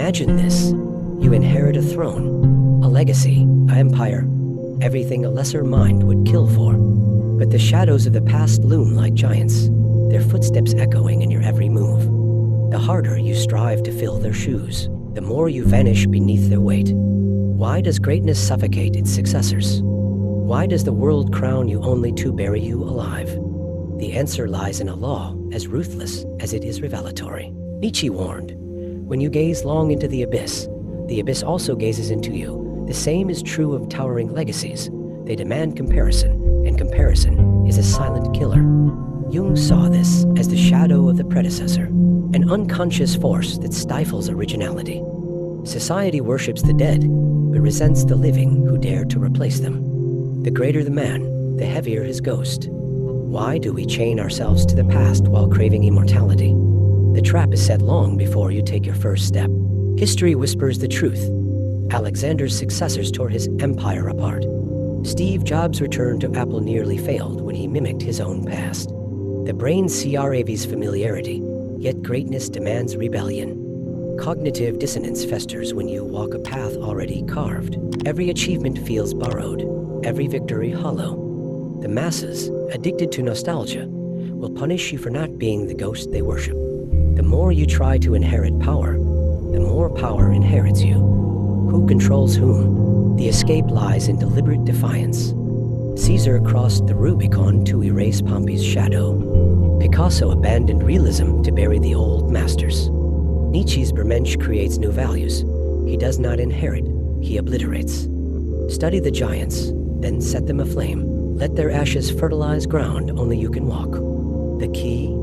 Imagine this. You inherit a throne, a legacy, an empire, everything a lesser mind would kill for. But the shadows of the past loom like giants, their footsteps echoing in your every move. The harder you strive to fill their shoes, the more you vanish beneath their weight. Why does greatness suffocate its successors? Why does the world crown you only to bury you alive? The answer lies in a law as ruthless as it is revelatory. Nietzsche warned, when you gaze long into the abyss also gazes into you. The same is true of towering legacies. They demand comparison, and comparison is a silent killer. Jung saw this as the shadow of the predecessor, an unconscious force that stifles originality. Society worships the dead, but resents the living who dare to replace them. The greater the man, the heavier his ghost. Why do we chain ourselves to the past while craving immortality? The trap is set long before you take your first step. History whispers the truth. Alexander's successors tore his empire apart. Steve Jobs' return to Apple nearly failed when he mimicked his own past. The brain craves familiarity, yet greatness demands rebellion. Cognitive dissonance festers when you walk a path already carved. Every achievement feels borrowed, every victory hollow. The masses, addicted to nostalgia, will punish you for not being the ghost they worship. The more you try to inherit power, the more power inherits you. Who controls whom? The escape lies in deliberate defiance. Caesar crossed the Rubicon to erase Pompey's shadow. Picasso abandoned realism to bury the old masters. Nietzsche's Bermensch creates new values. He does not inherit, he obliterates. Study the giants, then set them aflame. Let their ashes fertilize ground only you can walk. The key?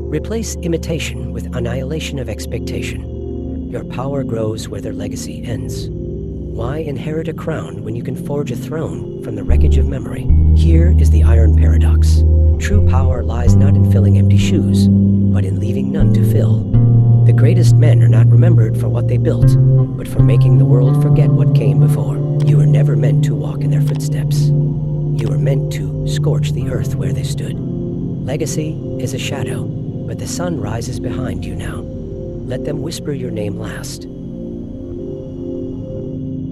Replace imitation with annihilation of expectation. Your power grows where their legacy ends. Why inherit a crown when you can forge a throne from the wreckage of memory? Here is the iron paradox. True power lies not in filling empty shoes, but in leaving none to fill. The greatest men are not remembered for what they built, but for making the world forget what came before. You were never meant to walk in their footsteps. You were meant to scorch the earth where they stood. Legacy is a shadow, but the sun rises behind you now. Let them whisper your name last.